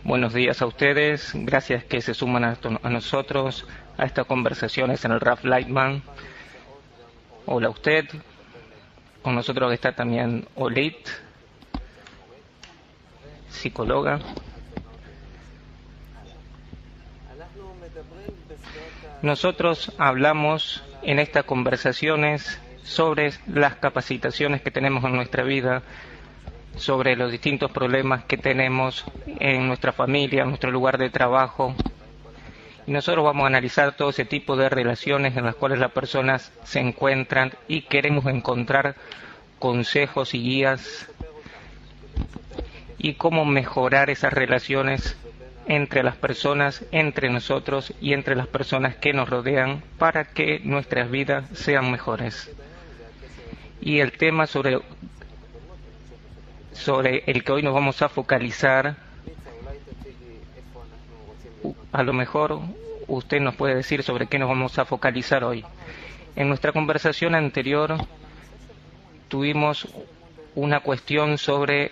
Buenos días a ustedes, gracias que se suman a nosotros, a estas conversaciones en el RAF Lightman. Hola a usted, con nosotros está también Olit, psicóloga. Nosotros hablamos en estas conversaciones sobre las capacitaciones que tenemos en nuestra vida, sobre los distintos problemas que tenemos en nuestra familia, en nuestro lugar de trabajo. Y nosotros vamos a analizar todo ese tipo de relaciones en las cuales las personas se encuentran y queremos encontrar consejos y guías y cómo mejorar esas relaciones entre las personas, entre nosotros y entre las personas que nos rodean para que nuestras vidas sean mejores. Y el tema sobre el que hoy nos vamos a focalizar, a lo mejor usted nos puede decir sobre qué nos vamos a focalizar hoy. En nuestra conversación anterior tuvimos una cuestión sobre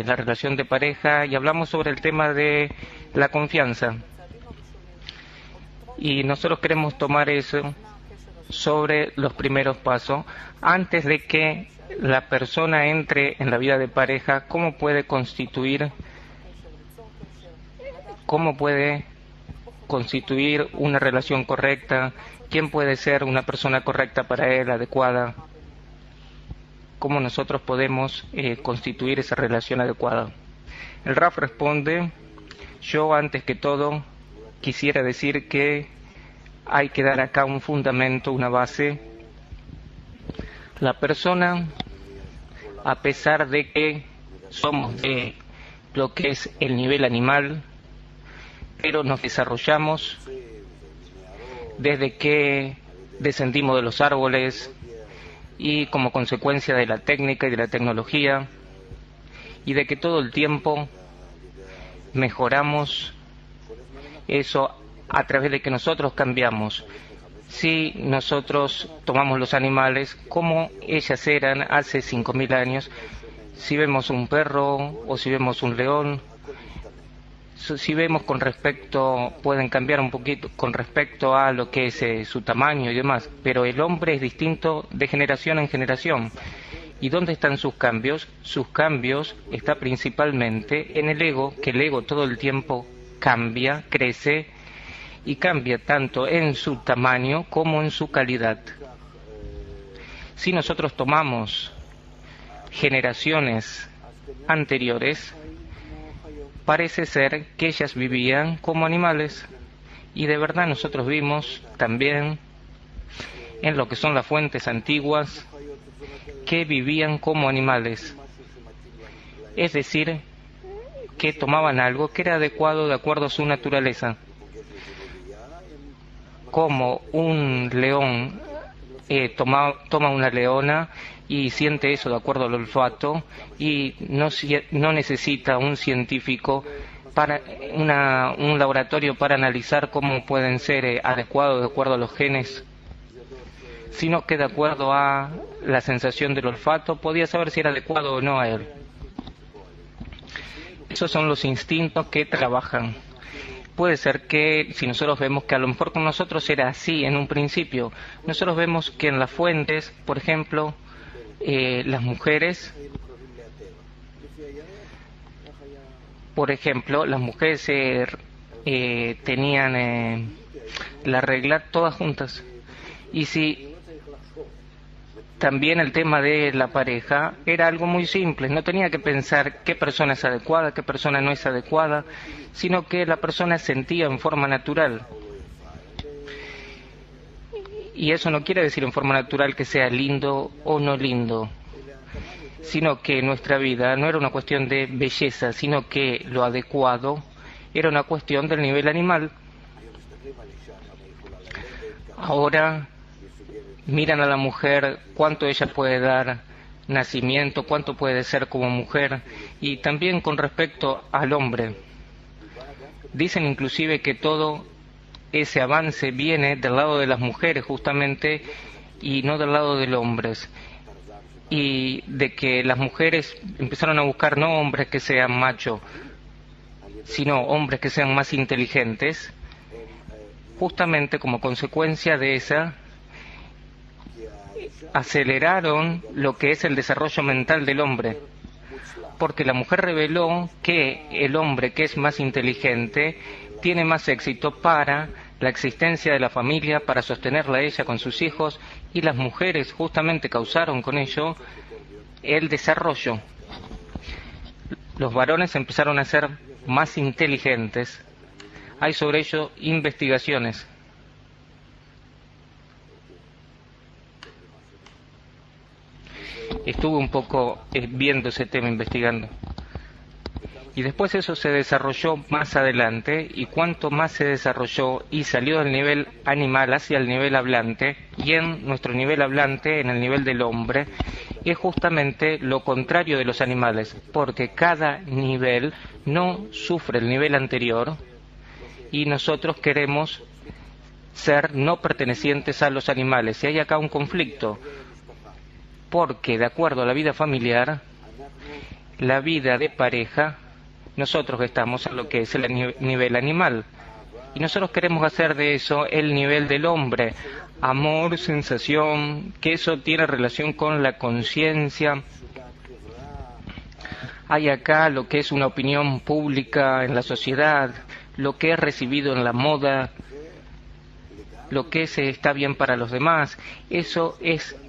la relación de pareja y hablamos sobre el tema de la confianza. Y nosotros queremos tomar eso sobre los primeros pasos antes de que la persona entre en la vida de pareja, cómo puede constituir una relación correcta, quién puede ser una persona correcta para él, adecuada, cómo nosotros podemos constituir esa relación adecuada. El RAF responde: yo antes que todo quisiera decir que hay que dar acá un fundamento, una base. La persona, a pesar de que somos de lo que es el nivel animal, pero nos desarrollamos desde que descendimos de los árboles y como consecuencia de la técnica y de la tecnología, y de que todo el tiempo mejoramos eso a través de que nosotros cambiamos. Si nosotros tomamos los animales como ellas eran hace 5.000 años, si vemos un perro o si vemos un león, si vemos pueden cambiar un poquito con respecto a lo que es su tamaño y demás, pero el hombre es distinto de generación en generación. ¿Y dónde están sus cambios? Sus cambios están principalmente en el ego, que el ego todo el tiempo cambia, crece, y cambia tanto en su tamaño como en su calidad. Si nosotros tomamos generaciones anteriores, parece ser que ellas vivían como animales, y de verdad nosotros vimos también en lo que son las fuentes antiguas que vivían como animales, es decir, que tomaban algo que era adecuado de acuerdo a su naturaleza. Como un león toma una leona y siente eso de acuerdo al olfato, y no necesita un científico para un laboratorio para analizar cómo pueden ser adecuados de acuerdo a los genes, sino que de acuerdo a la sensación del olfato podía saber si era adecuado o no a él. Esos son los instintos que trabajan. Puede ser que si nosotros vemos que a lo mejor con nosotros era así en un principio, nosotros vemos que en las fuentes, por ejemplo, las mujeres, tenían la regla todas juntas. Y si también el tema de la pareja era algo muy simple, no tenía que pensar qué persona es adecuada, qué persona no es adecuada, sino que la persona sentía en forma natural. Y eso no quiere decir en forma natural que sea lindo o no lindo, sino que nuestra vida no era una cuestión de belleza, sino que lo adecuado era una cuestión del nivel animal. Ahora miran a la mujer, cuánto ella puede dar nacimiento, cuánto puede ser como mujer, y también con respecto al hombre. Dicen inclusive que todo ese avance viene del lado de las mujeres justamente y no del lado de los hombres. Y de que las mujeres empezaron a buscar no hombres que sean machos, sino hombres que sean más inteligentes, justamente como consecuencia de esa, aceleraron lo que es el desarrollo mental del hombre, porque la mujer reveló que el hombre que es más inteligente tiene más éxito para la existencia de la familia, para sostenerla a ella con sus hijos, y las mujeres justamente causaron con ello el desarrollo. Los varones empezaron a ser más inteligentes. Hay sobre ello investigaciones. Estuve un poco viendo ese tema, investigando. Y después eso se desarrolló más adelante, y cuanto más se desarrolló y salió del nivel animal hacia el nivel hablante, y en nuestro nivel hablante, en el nivel del hombre, es justamente lo contrario de los animales, porque cada nivel no sufre el nivel anterior, y nosotros queremos ser no pertenecientes a los animales. Y hay acá un conflicto, porque de acuerdo a la vida familiar, la vida de pareja, nosotros estamos en lo que es el nivel animal, y nosotros queremos hacer de eso el nivel del hombre, amor, sensación, que eso tiene relación con la conciencia. Hay acá lo que es una opinión pública en la sociedad, lo que es recibido en la moda, lo que está bien para los demás. Eso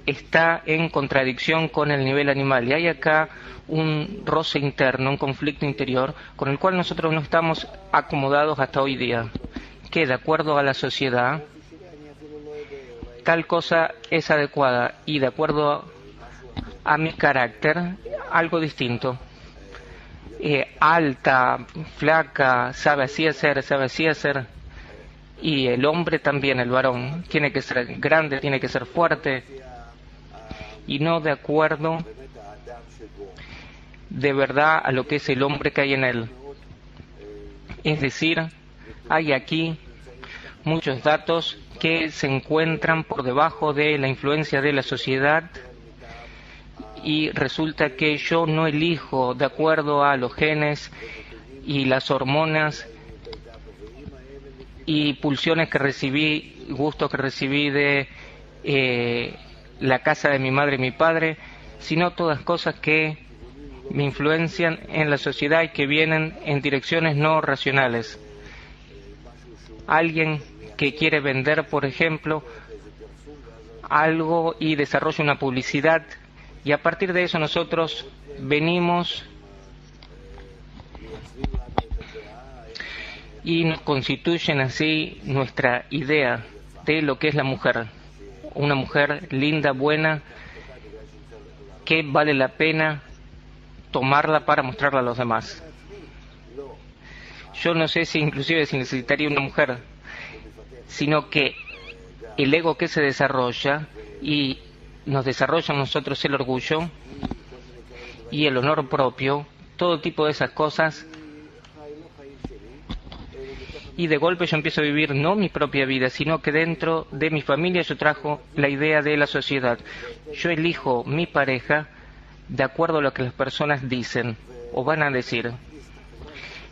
está en contradicción con el nivel animal, y hay acá un roce interno, un conflicto interior con el cual nosotros no estamos acomodados hasta hoy día, que de acuerdo a la sociedad tal cosa es adecuada, y de acuerdo a mi carácter algo distinto. Alta, flaca, sabe así hacer, y el hombre también, el varón, tiene que ser grande, tiene que ser fuerte, y no de acuerdo de verdad a lo que es el hombre que hay en él. Es decir, hay aquí muchos datos que se encuentran por debajo de la influencia de la sociedad, y resulta que yo no elijo de acuerdo a los genes y las hormonas y pulsiones que recibí, gustos que recibí de la casa de mi madre y mi padre, sino todas cosas que me influencian en la sociedad y que vienen en direcciones no racionales. Alguien que quiere vender, por ejemplo, algo y desarrolla una publicidad, y a partir de eso nosotros venimos y nos constituyen así nuestra idea de lo que es la mujer. Una mujer linda, buena, que vale la pena tomarla para mostrarla a los demás. Yo no sé si inclusive si necesitaría una mujer, sino que el ego que se desarrolla, y nos desarrolla en nosotros el orgullo y el honor propio, todo tipo de esas cosas, y de golpe yo empiezo a vivir no mi propia vida, sino que dentro de mi familia yo trajo la idea de la sociedad. Yo elijo mi pareja de acuerdo a lo que las personas dicen o van a decir,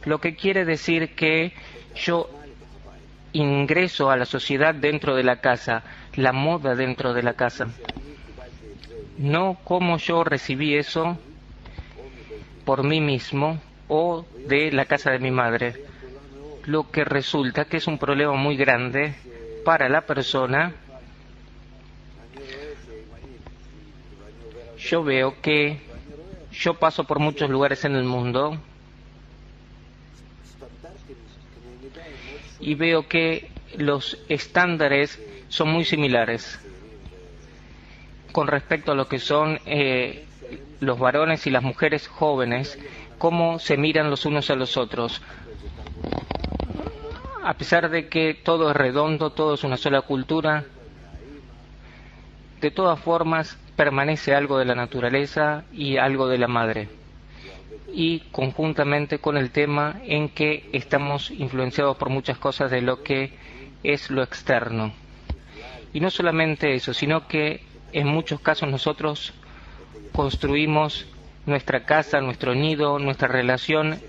lo que quiere decir que yo ingreso a la sociedad dentro de la casa, la moda dentro de la casa, no como yo recibí eso por mí mismo o de la casa de mi madre, lo que resulta que es un problema muy grande para la persona. Yo veo que yo paso por muchos lugares en el mundo y veo que los estándares son muy similares con respecto a lo que son los varones y las mujeres jóvenes, cómo se miran los unos a los otros. A pesar de que todo es redondo, todo es una sola cultura, de todas formas permanece algo de la naturaleza y algo de la madre, y conjuntamente con el tema en que estamos influenciados por muchas cosas de lo que es lo externo. Y no solamente eso, sino que en muchos casos nosotros construimos nuestra casa, nuestro nido, nuestra relación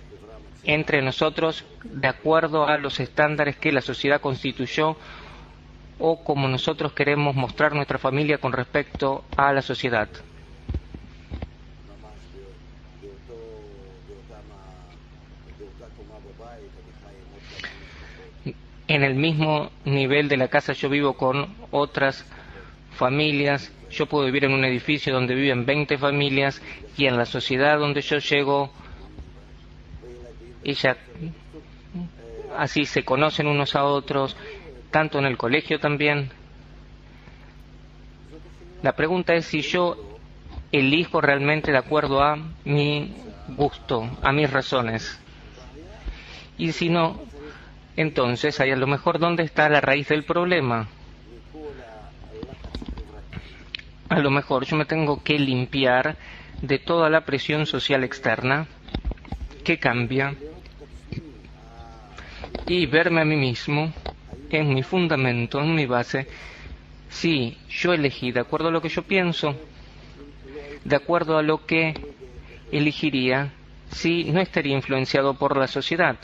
entre nosotros de acuerdo a los estándares que la sociedad constituyó o como nosotros queremos mostrar nuestra familia con respecto a la sociedad. En el mismo nivel de la casa yo vivo con otras familias, yo puedo vivir en un edificio donde viven 20 familias y en la sociedad donde yo llego, ella así se conocen unos a otros, tanto en el colegio también. La pregunta es si yo elijo realmente de acuerdo a mi gusto, a mis razones. Y si no, entonces ahí a lo mejor ¿dónde está la raíz del problema? A lo mejor yo me tengo que limpiar de toda la presión social externa que cambia y verme a mí mismo en mi fundamento, en mi base, si yo elegí de acuerdo a lo que yo pienso, de acuerdo a lo que elegiría si no estaría influenciado por la sociedad,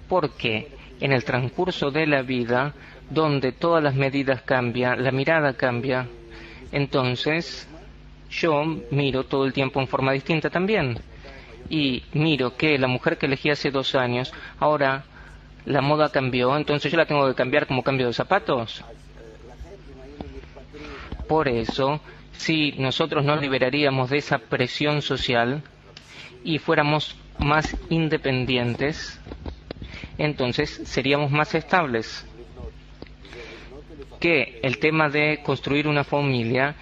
porque en el transcurso de la vida, donde todas las medidas cambian, la mirada cambia, entonces yo miro todo el tiempo en forma distinta también. Y miro que la mujer que elegí hace 2 años, ahora la moda cambió, entonces yo la tengo que cambiar como cambio de zapatos. Por eso, si nosotros nos liberaríamos de esa presión social y fuéramos más independientes, entonces seríamos más estables. Que el tema de construir una familia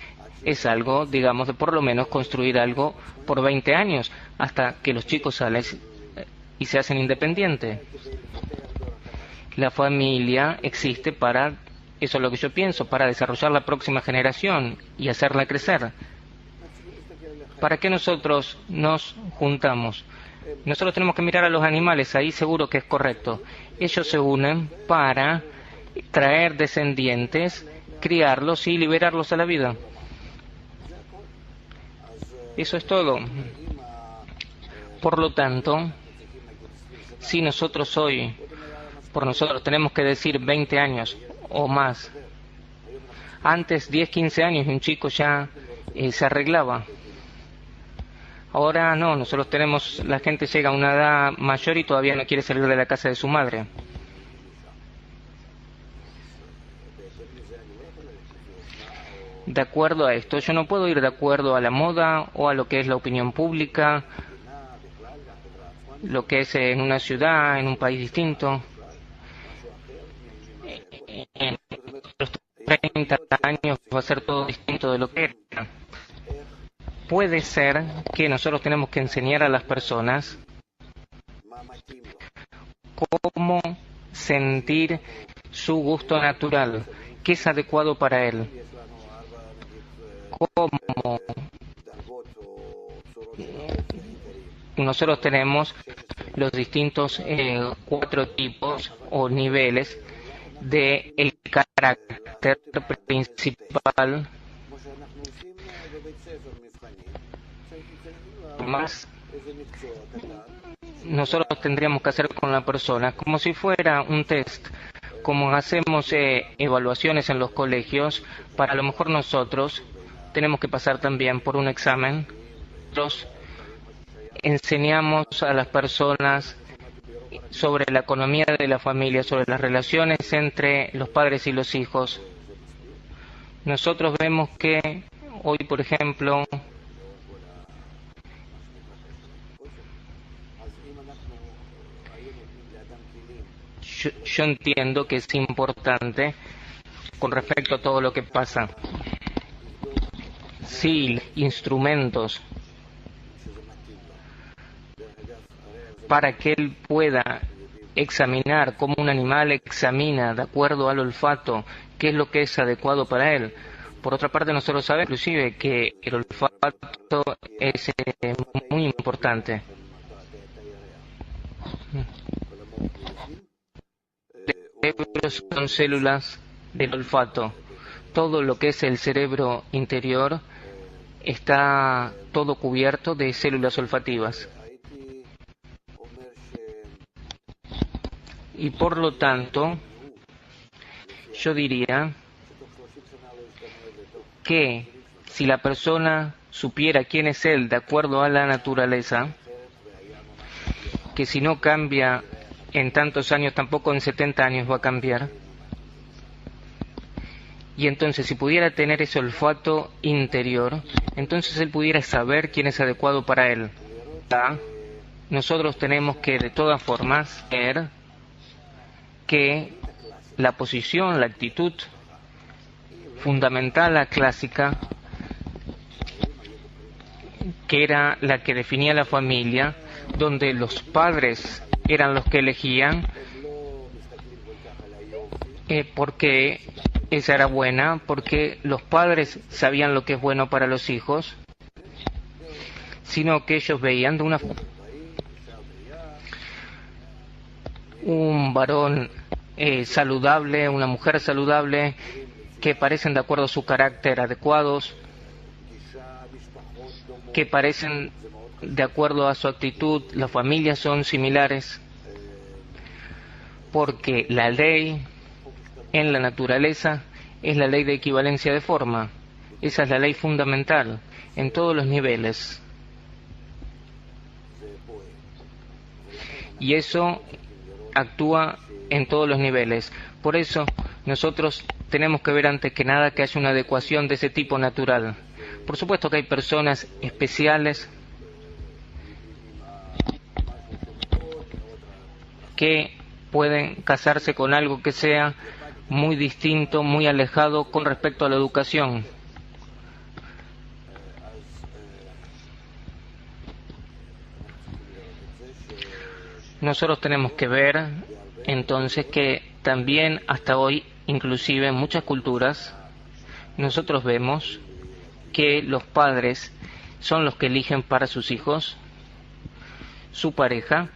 es algo, digamos, de por lo menos construir algo por 20 años, hasta que los chicos salen y se hacen independientes. La familia existe para, eso es lo que yo pienso, para desarrollar la próxima generación y hacerla crecer. ¿Para qué nosotros nos juntamos? Nosotros tenemos que mirar a los animales, ahí seguro que es correcto. Ellos se unen para traer descendientes, criarlos y liberarlos a la vida. Eso es todo. Por lo tanto, si nosotros hoy, por nosotros tenemos que decir 20 años o más, antes 10, 15 años un chico ya se arreglaba. Ahora no, nosotros tenemos, la gente llega a una edad mayor y todavía no quiere salir de la casa de su madre. De acuerdo a esto, yo no puedo ir de acuerdo a la moda o a lo que es la opinión pública, lo que es en una ciudad, en un país distinto. En los 30 años va a ser todo distinto de lo que era. Puede ser que nosotros tenemos que enseñar a las personas cómo sentir su gusto natural, qué es adecuado para él, cómo nosotros tenemos los distintos 4 tipos o niveles de el carácter principal. Más nosotros tendríamos que hacer con la persona como si fuera un test, como hacemos evaluaciones en los colegios. Para a lo mejor nosotros tenemos que pasar también por un examen. Nosotros enseñamos a las personas sobre la economía de la familia, sobre las relaciones entre los padres y los hijos. Nosotros vemos que hoy, por ejemplo, yo entiendo que es importante con respecto a todo lo que pasa. Sí, instrumentos para que él pueda examinar como un animal examina de acuerdo al olfato qué es lo que es adecuado para él. Por otra parte, nosotros sabemos inclusive que el olfato es muy importante. Son células del olfato. Todo lo que es el cerebro interior está todo cubierto de células olfativas. Y por lo tanto, yo diría que si la persona supiera quién es él de acuerdo a la naturaleza, que si no cambia en tantos años, tampoco en 70 años va a cambiar. Y entonces, si pudiera tener ese olfato interior, entonces él pudiera saber quién es adecuado para él. Nosotros tenemos que, de todas formas, ver que la posición, la actitud fundamental, la clásica, que era la que definía la familia, donde los padres eran los que elegían, porque esa era buena, porque los padres sabían lo que es bueno para los hijos, sino que ellos veían de un varón saludable, una mujer saludable, que parecen de acuerdo a su carácter adecuados, que parecen de acuerdo a su actitud, las familias son similares, porque la ley en la naturaleza es la ley de equivalencia de forma. Esa es la ley fundamental en todos los niveles. Y eso actúa en todos los niveles. Por eso nosotros tenemos que ver antes que nada que haya una adecuación de ese tipo natural. Por supuesto que hay personas especiales que pueden casarse con algo que sea muy distinto, muy alejado con respecto a la educación. Nosotros tenemos que ver entonces que también hasta hoy, inclusive en muchas culturas, nosotros vemos que los padres son los que eligen para sus hijos su pareja,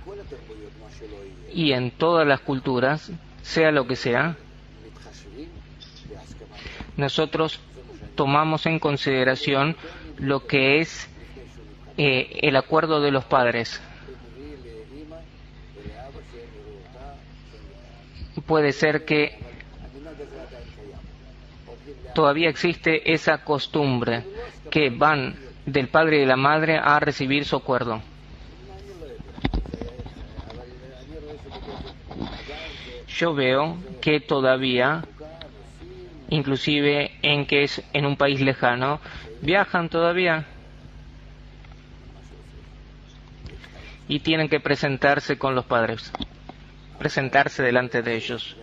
y en todas las culturas, sea lo que sea, nosotros tomamos en consideración lo que es el acuerdo de los padres. Puede ser que todavía existe esa costumbre que van del padre y de la madre a recibir su acuerdo. Yo veo que todavía, inclusive en que es en un país lejano, viajan todavía y tienen que presentarse con los padres, presentarse delante de ellos.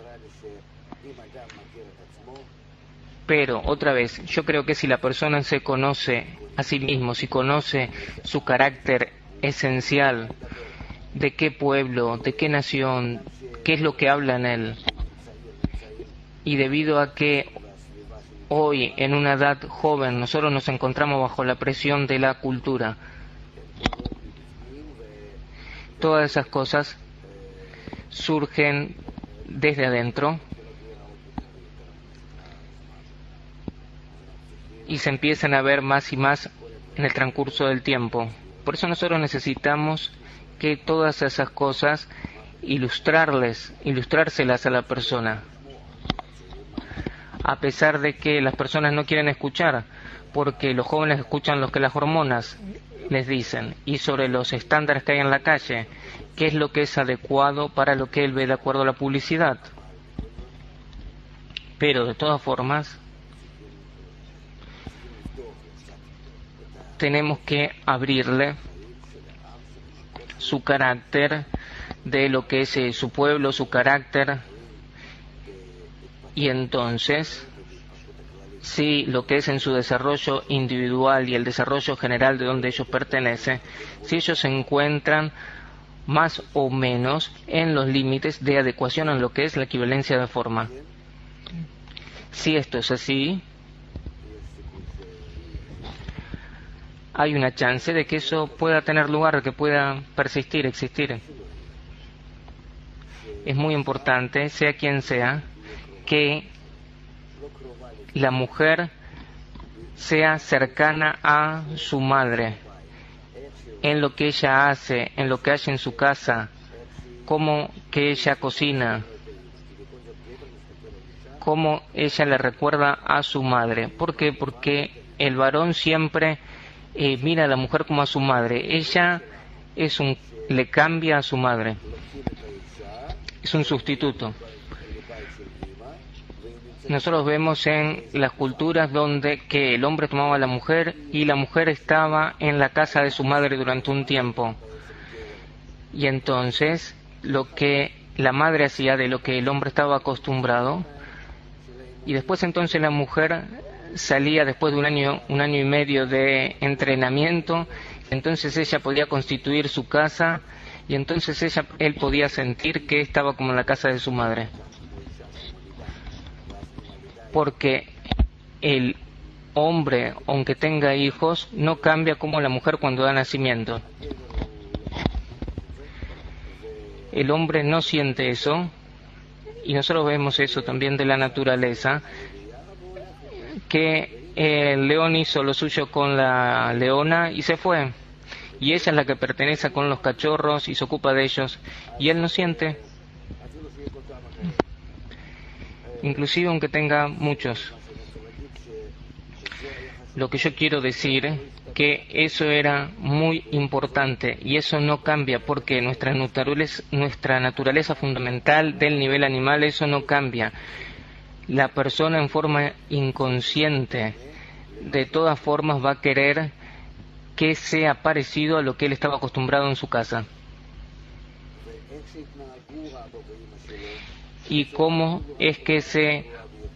Pero, otra vez, yo creo que si la persona se conoce a sí mismo, si conoce su carácter esencial, de qué pueblo, de qué nación, qué es lo que habla en él, y debido a que hoy, en una edad joven, nosotros nos encontramos bajo la presión de la cultura, todas esas cosas surgen desde adentro y se empiezan a ver más y más en el transcurso del tiempo. Por eso nosotros necesitamos que todas esas cosas ilustrárselas a la persona, a pesar de que las personas no quieren escuchar, porque los jóvenes escuchan lo que las hormonas les dicen, y sobre los estándares que hay en la calle, qué es lo que es adecuado para lo que él ve de acuerdo a la publicidad. Pero de todas formas tenemos que abrirle su carácter de lo que es su pueblo, su carácter, y entonces si lo que es en su desarrollo individual y el desarrollo general de donde ellos pertenecen, si ellos se encuentran más o menos en los límites de adecuación a lo que es la equivalencia de forma. Si esto es así, hay una chance de que eso pueda tener lugar, que pueda persistir, existir. Es muy importante, sea quien sea, que la mujer sea cercana a su madre en lo que ella hace, en lo que hace en su casa, cómo que ella cocina, cómo ella le recuerda a su madre. ¿Por qué? Porque el varón siempre mira a la mujer como a su madre. Ella le cambia a su madre. Es un sustituto. Nosotros vemos en las culturas donde que el hombre tomaba a la mujer y la mujer estaba en la casa de su madre durante un tiempo. Y entonces lo que la madre hacía de lo que el hombre estaba acostumbrado, y después entonces la mujer salía después de un año y medio de entrenamiento, entonces ella podía constituir su casa y entonces él podía sentir que estaba como en la casa de su madre. Porque el hombre, aunque tenga hijos, no cambia como la mujer cuando da nacimiento. El hombre no siente eso, y nosotros vemos eso también de la naturaleza, que el león hizo lo suyo con la leona y se fue, y ella es la que pertenece con los cachorros y se ocupa de ellos, y él no siente, inclusive aunque tenga muchos. Lo que yo quiero decir que eso era muy importante y eso no cambia porque nuestra naturaleza fundamental del nivel animal, eso no cambia. La persona en forma inconsciente de todas formas va a querer que sea parecido a lo que él estaba acostumbrado en su casa. Y cómo es que se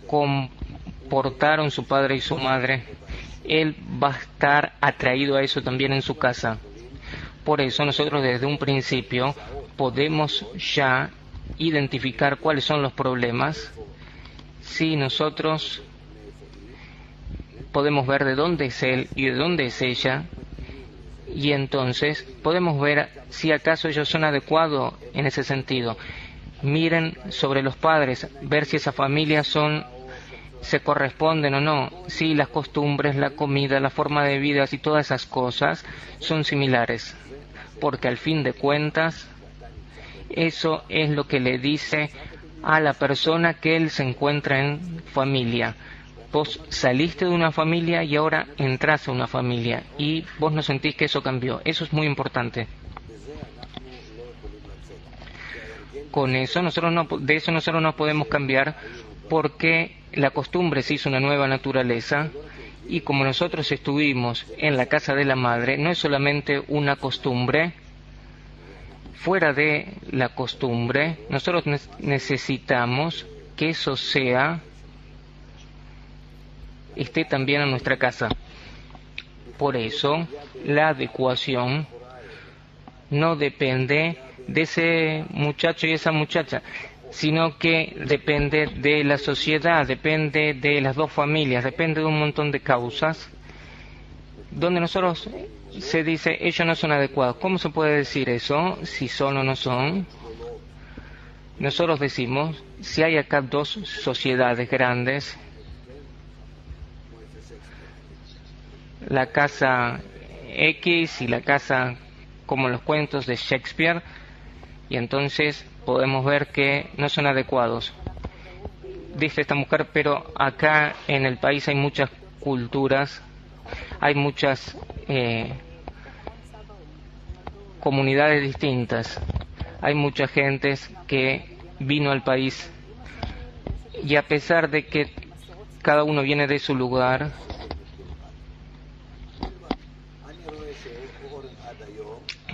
comportaron su padre y su madre, él va a estar atraído a eso también en su casa. Por eso nosotros desde un principio podemos ya identificar cuáles son los problemas. Si nosotros podemos ver de dónde es él y de dónde es ella, y entonces podemos ver si acaso ellos son adecuados en ese sentido. Miren sobre los padres, ver si esas familias se corresponden o no, si las costumbres, la comida, la forma de vida y todas esas cosas son similares, porque al fin de cuentas eso es lo que le dice a la persona que él se encuentra en familia. Vos saliste de una familia y ahora entras a una familia y vos no sentís que eso cambió. Eso es muy importante. Con eso de eso nosotros no podemos cambiar porque la costumbre se hizo una nueva naturaleza y como nosotros estuvimos en la casa de la madre, no es solamente una costumbre. Fuera de la costumbre, nosotros necesitamos que eso esté también en nuestra casa. Por eso, la adecuación no depende de ese muchacho y esa muchacha, sino que depende de la sociedad, depende de las dos familias, depende de un montón de causas, donde nosotros se dice, ellos no son adecuados. ¿Cómo se puede decir eso? Si son o no son. Nosotros decimos, si hay acá dos sociedades grandes, la casa X y la casa como en los cuentos de Shakespeare, y entonces podemos ver que no son adecuados. Dice esta mujer, pero acá en el país hay muchas culturas, hay muchas comunidades distintas, hay mucha gente que vino al país y a pesar de que cada uno viene de su lugar,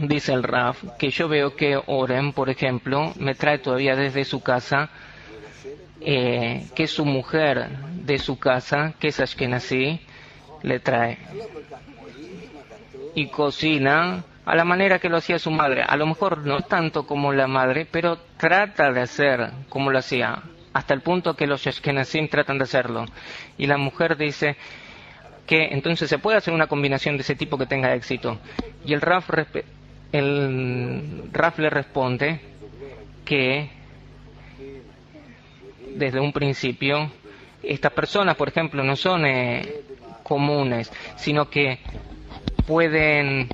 dice el Raf, que yo veo que Oren, por ejemplo, me trae todavía desde su casa, que su mujer de su casa, que es Ashkenazí, le trae y cocina a la manera que lo hacía su madre. A lo mejor no tanto como la madre, pero trata de hacer como lo hacía, hasta el punto que los Ashkenazim tratan de hacerlo. Y la mujer dice que entonces se puede hacer una combinación de ese tipo que tenga éxito. Y el Raf le responde que desde un principio estas personas, por ejemplo, no son comunes, sino que pueden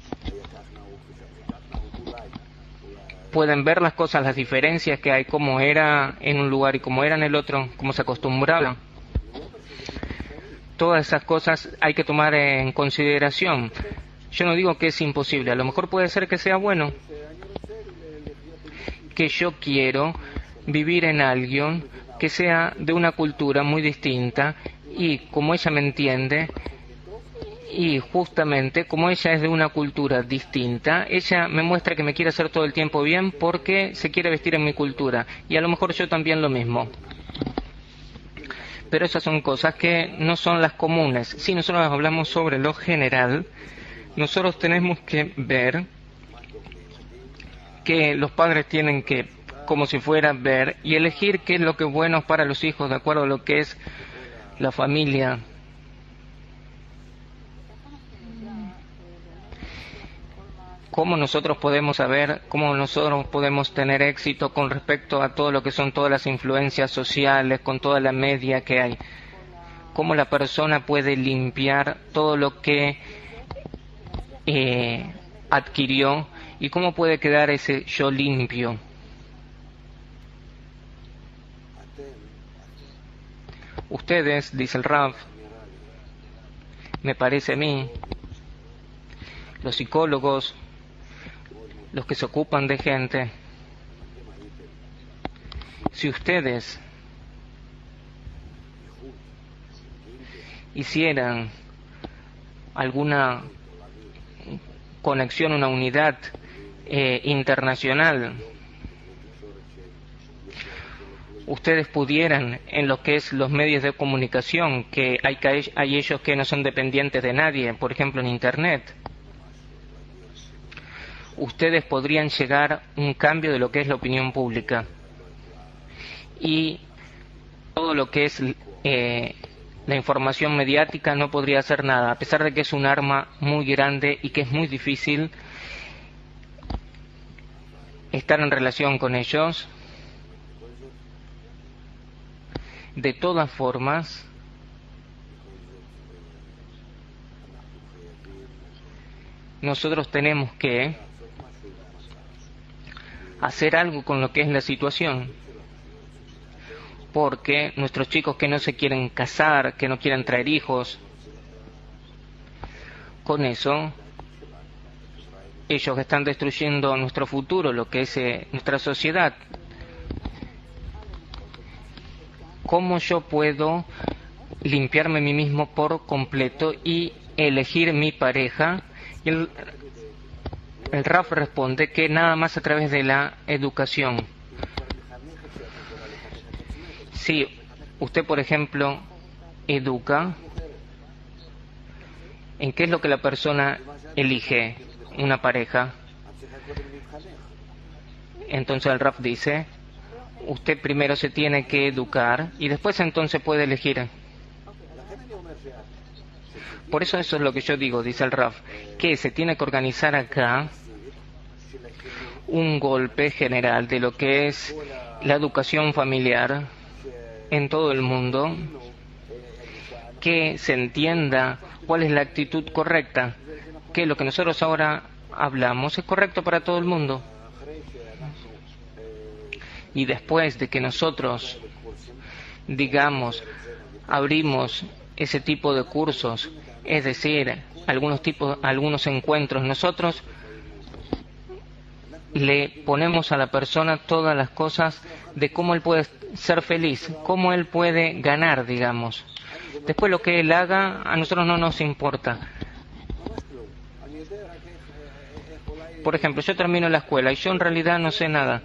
pueden ver las cosas, las diferencias que hay, cómo era en un lugar y cómo era en el otro, cómo se acostumbraba. Todas esas cosas hay que tomar en consideración. Yo no digo que es imposible, a lo mejor puede ser que sea bueno, que yo quiero vivir en alguien que sea de una cultura muy distinta y como ella me entiende, y justamente como ella es de una cultura distinta, ella me muestra que me quiere hacer todo el tiempo bien porque se quiere vestir en mi cultura, y a lo mejor yo también lo mismo. Pero esas son cosas que no son las comunes. Si nosotros hablamos sobre lo general, nosotros tenemos que ver que los padres tienen que, como si fuera, ver y elegir qué es lo que es bueno para los hijos de acuerdo a lo que es la familia. Cómo nosotros podemos saber, cómo nosotros podemos tener éxito con respecto a todo lo que son todas las influencias sociales, con toda la media que hay. Cómo la persona puede limpiar todo lo que adquirió y cómo puede quedar ese yo limpio. Ustedes, dice el Rav, me parece a mí, los psicólogos, los que se ocupan de gente, si ustedes hicieran alguna conexión, una unidad internacional, ustedes pudieran, en lo que es los medios de comunicación, que hay ellos que no son dependientes de nadie, por ejemplo en Internet, ustedes podrían llegar a un cambio de lo que es la opinión pública. Y todo lo que es la información mediática no podría hacer nada, a pesar de que es un arma muy grande y que es muy difícil estar en relación con ellos. De todas formas, nosotros tenemos que hacer algo con lo que es la situación, porque nuestros chicos que no se quieren casar, que no quieren traer hijos, con eso ellos están destruyendo nuestro futuro, lo que es nuestra sociedad. ¿Cómo yo puedo limpiarme a mí mismo por completo y elegir mi pareja? Y el Raf responde que nada más a través de la educación. Si usted, por ejemplo, educa, ¿en qué es lo que la persona elige una pareja? Entonces el Raf dice, usted primero se tiene que educar y después entonces puede elegir. Por eso es lo que yo digo, dice el Raf, que se tiene que organizar acá un golpe general de lo que es la educación familiar en todo el mundo, que se entienda cuál es la actitud correcta, que lo que nosotros ahora hablamos es correcto para todo el mundo. Y después de que nosotros, digamos, abrimos ese tipo de cursos, es decir, algunos encuentros, nosotros le ponemos a la persona todas las cosas de cómo él puede ser feliz, cómo él puede ganar, digamos. Después lo que él haga, a nosotros no nos importa. Por ejemplo, yo termino la escuela y yo en realidad no sé nada.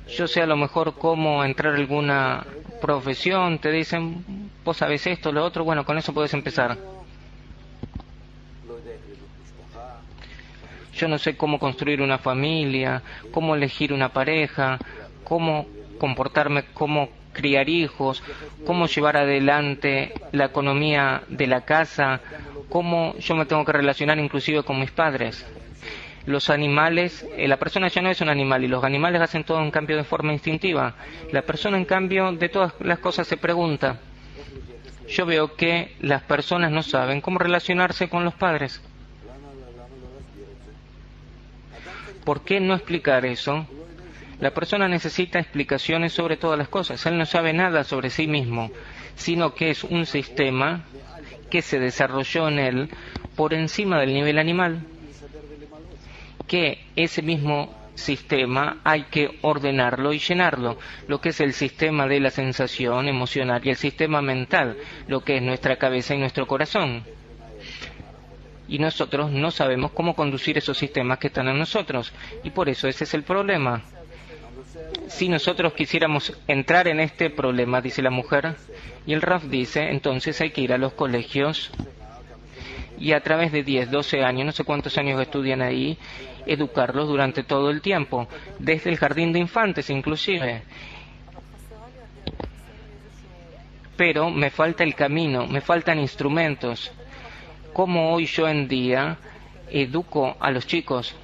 Yo sé a lo mejor cómo entrar a alguna profesión, te dicen, vos sabés esto, lo otro, bueno, con eso podés empezar. Yo no sé cómo construir una familia, cómo elegir una pareja, cómo comportarme, cómo criar hijos, cómo llevar adelante la economía de la casa, cómo yo me tengo que relacionar inclusive con mis padres. Los animales, la persona ya no es un animal y los animales hacen todo en cambio de forma instintiva. La persona en cambio de todas las cosas se pregunta. Yo veo que las personas no saben cómo relacionarse con los padres. ¿Por qué no explicar eso? La persona necesita explicaciones sobre todas las cosas. Él no sabe nada sobre sí mismo, sino que es un sistema que se desarrolló en él por encima del nivel animal, que ese mismo sistema hay que ordenarlo y llenarlo, lo que es el sistema de la sensación emocional y el sistema mental, lo que es nuestra cabeza y nuestro corazón. Y nosotros no sabemos cómo conducir esos sistemas que están en nosotros, y por eso ese es el problema. Si nosotros quisiéramos entrar en este problema, dice la mujer, y el Raf dice, entonces hay que ir a los colegios y a través de 10, 12 años, no sé cuántos años estudian ahí, educarlos durante todo el tiempo, desde el jardín de infantes inclusive. Pero me falta el camino, me faltan instrumentos. ¿Cómo hoy yo en día educo a los chicos?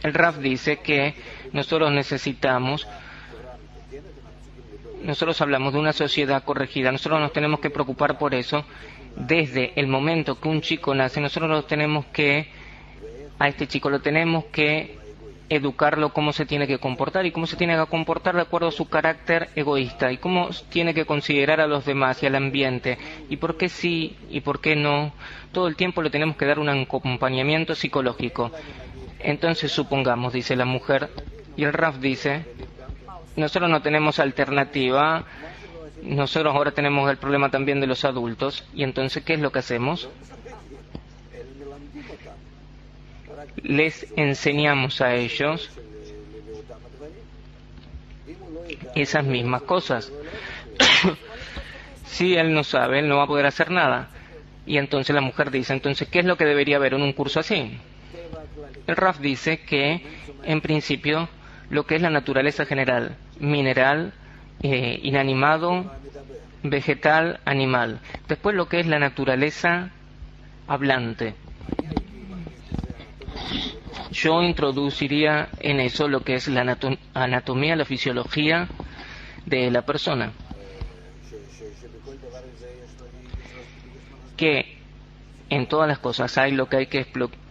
El Raf dice que nosotros hablamos de una sociedad corregida, nosotros nos tenemos que preocupar por eso. Desde el momento que un chico nace, a este chico lo tenemos que educarlo cómo se tiene que comportar y cómo se tiene que comportar de acuerdo a su carácter egoísta y cómo tiene que considerar a los demás y al ambiente y por qué sí y por qué no. Todo el tiempo le tenemos que dar un acompañamiento psicológico. Entonces supongamos, dice la mujer, y el Raf dice, nosotros no tenemos alternativa, nosotros ahora tenemos el problema también de los adultos, y entonces ¿qué es lo que hacemos? Les enseñamos a ellos esas mismas cosas. Si él no sabe, él no va a poder hacer nada. Y entonces la mujer dice, entonces ¿qué es lo que debería haber en un curso así? El Raf dice que, en principio, lo que es la naturaleza general, mineral, inanimado, vegetal, animal. Después lo que es la naturaleza hablante. Yo introduciría en eso lo que es la anatomía, la fisiología de la persona. Que en todas las cosas hay lo que hay que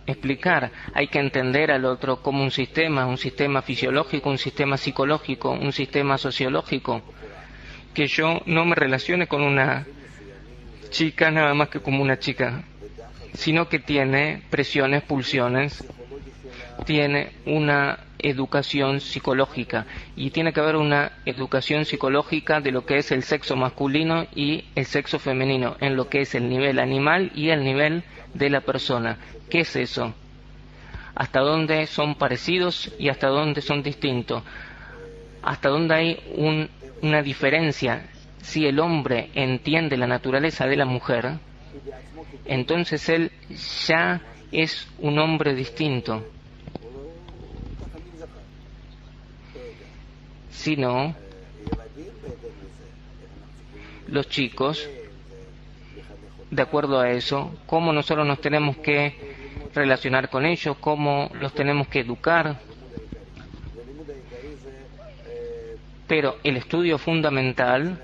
explicar, hay que entender al otro como un sistema fisiológico, un sistema psicológico, un sistema sociológico, que yo no me relacione con una chica nada más que como una chica, sino que tiene presiones, pulsiones, tiene una educación psicológica y tiene que haber una educación psicológica de lo que es el sexo masculino y el sexo femenino, en lo que es el nivel animal y el nivel de la persona. ¿Qué es eso? ¿Hasta dónde son parecidos y hasta dónde son distintos? ¿Hasta dónde hay una diferencia? Si el hombre entiende la naturaleza de la mujer, entonces él ya es un hombre distinto. Si no, los chicos, de acuerdo a eso, cómo nosotros nos tenemos que relacionar con ellos, cómo los tenemos que educar. Pero el estudio fundamental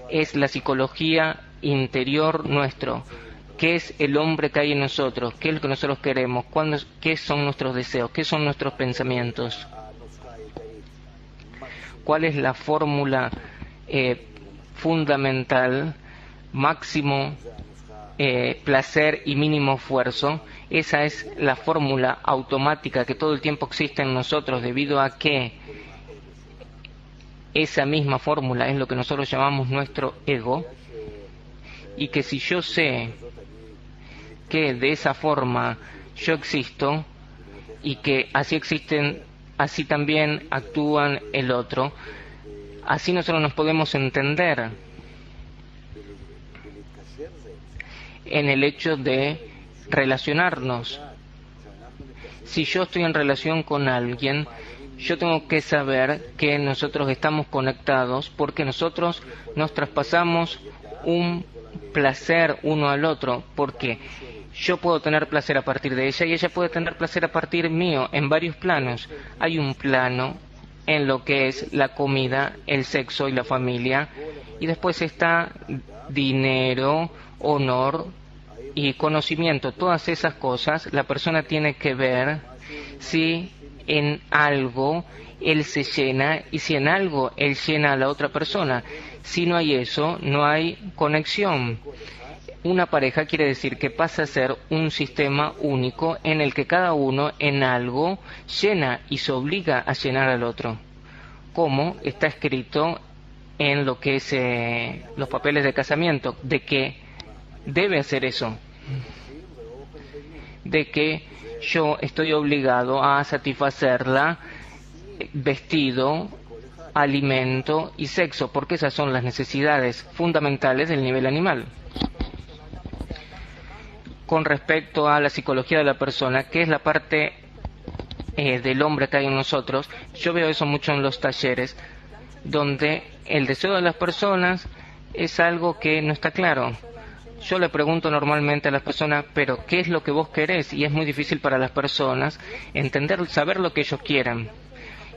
es la psicología interior nuestro. ¿Qué es el hombre que hay en nosotros? ¿Qué es lo que nosotros queremos? ¿Qué son nuestros deseos? ¿Qué son nuestros pensamientos? ¿Cuál es la fórmula fundamental, máximo placer y mínimo esfuerzo? Esa es la fórmula automática que todo el tiempo existe en nosotros, debido a que esa misma fórmula es lo que nosotros llamamos nuestro ego, y que si yo sé que de esa forma yo existo y que así también actúan el otro, así nosotros nos podemos entender en el hecho de relacionarnos. Si yo estoy en relación con alguien, yo tengo que saber que nosotros estamos conectados porque nosotros nos traspasamos un placer uno al otro, porque yo puedo tener placer a partir de ella y ella puede tener placer a partir mío en varios planos. Hay un plano en lo que es la comida, el sexo y la familia, y después está dinero, honor, y conocimiento, todas esas cosas, la persona tiene que ver si en algo él se llena y si en algo él llena a la otra persona. Si no hay eso, no hay conexión. Una pareja quiere decir que pasa a ser un sistema único en el que cada uno en algo llena y se obliga a llenar al otro, como está escrito en lo que es los papeles de casamiento, de que debe hacer eso, de que yo estoy obligado a satisfacerla, vestido, alimento y sexo, porque esas son las necesidades fundamentales del nivel animal. Con respecto a la psicología de la persona, que es la parte del hombre que hay en nosotros, yo veo eso mucho en los talleres, donde el deseo de las personas es algo que no está claro. Yo le pregunto normalmente a las personas, pero ¿qué es lo que vos querés? Y es muy difícil para las personas entender, saber lo que ellos quieren.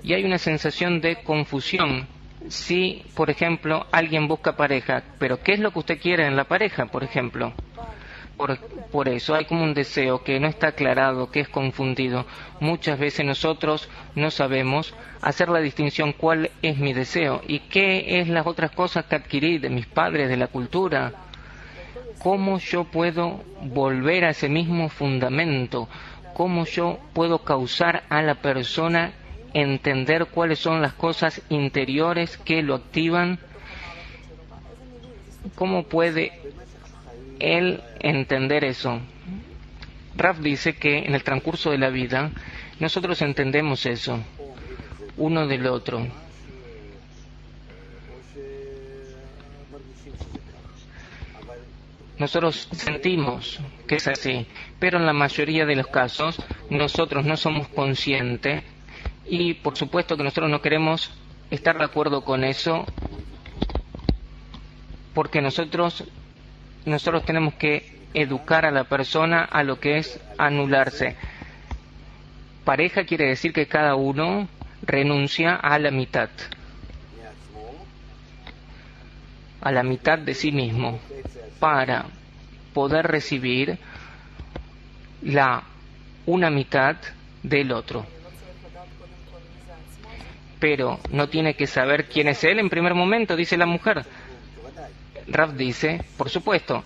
Y hay una sensación de confusión. Si, por ejemplo, alguien busca pareja, pero ¿qué es lo que usted quiere en la pareja, por ejemplo? Por eso hay como un deseo que no está aclarado, que es confundido. Muchas veces nosotros no sabemos hacer la distinción cuál es mi deseo y qué es las otras cosas que adquirí de mis padres, de la cultura. ¿Cómo yo puedo volver a ese mismo fundamento? ¿Cómo yo puedo causar a la persona entender cuáles son las cosas interiores que lo activan? ¿Cómo puede él entender eso? Raf dice que en el transcurso de la vida nosotros entendemos eso, uno del otro. Nosotros sentimos que es así, pero en la mayoría de los casos nosotros no somos conscientes y por supuesto que nosotros no queremos estar de acuerdo con eso, porque nosotros tenemos que educar a la persona a lo que es anularse. Pareja quiere decir que cada uno renuncia a la mitad de sí mismo, para poder recibir una mitad del otro. Pero no tiene que saber quién es él en primer momento, dice la mujer. Raf dice, por supuesto,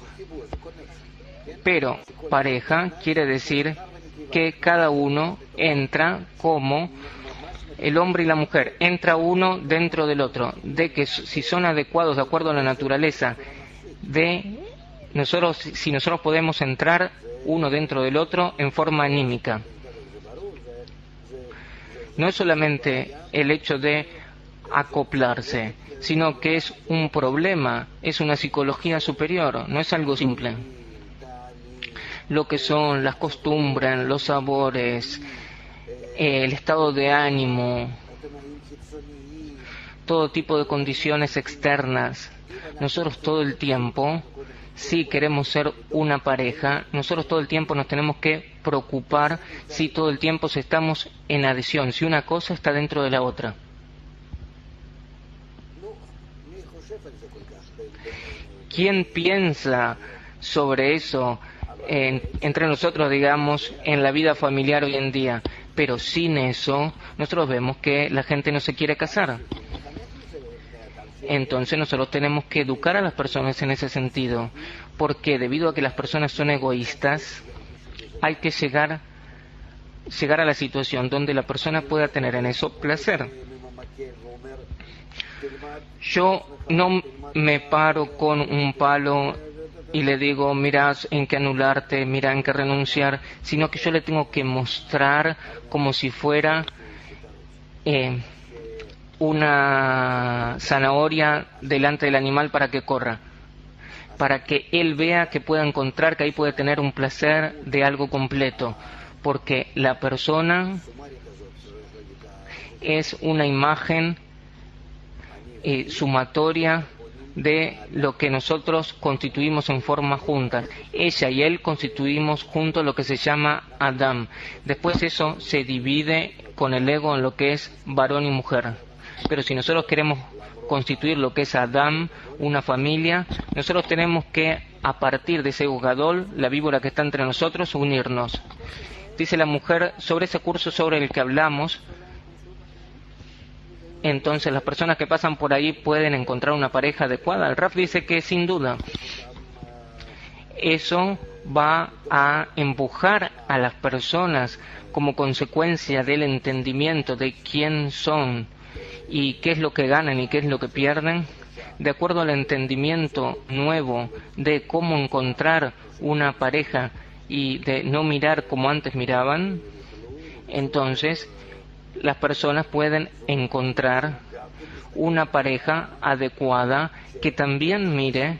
pero pareja quiere decir que cada uno entra como el hombre y la mujer, entra uno dentro del otro, de que si son adecuados de acuerdo a la naturaleza, de nosotros, si nosotros podemos entrar uno dentro del otro en forma anímica. No es solamente el hecho de acoplarse, sino que es un problema, es una psicología superior, no es algo simple. Lo que son las costumbres, los sabores, el estado de ánimo, todo tipo de condiciones externas. Nosotros todo el tiempo, si queremos ser una pareja, nosotros todo el tiempo nos tenemos que preocupar si todo el tiempo estamos en adhesión, si una cosa está dentro de la otra. ¿Quién piensa sobre eso entre nosotros, digamos, en la vida familiar hoy en día? Pero sin eso, nosotros vemos que la gente no se quiere casar. Entonces nosotros tenemos que educar a las personas en ese sentido, porque debido a que las personas son egoístas, hay que llegar a la situación donde la persona pueda tener en eso placer. Yo no me paro con un palo y le digo, mira en qué anularte, mira en qué renunciar, sino que yo le tengo que mostrar como si fuera una zanahoria delante del animal para que corra, para que él vea que pueda encontrar que ahí puede tener un placer de algo completo, porque la persona es una imagen sumatoria de lo que nosotros constituimos en forma juntas. Ella y él constituimos juntos lo que se llama Adam. Después eso se divide con el ego en lo que es varón y mujer. Pero si nosotros queremos constituir lo que es Adam, una familia, nosotros tenemos que, a partir de ese Gadol, la víbora que está entre nosotros, unirnos. Dice la mujer, sobre ese curso sobre el que hablamos, entonces las personas que pasan por ahí pueden encontrar una pareja adecuada. El Raf dice que sin duda eso va a empujar a las personas como consecuencia del entendimiento de quién son y qué es lo que ganan y qué es lo que pierden, de acuerdo al entendimiento nuevo de cómo encontrar una pareja y de no mirar como antes miraban. Entonces las personas pueden encontrar una pareja adecuada que también mire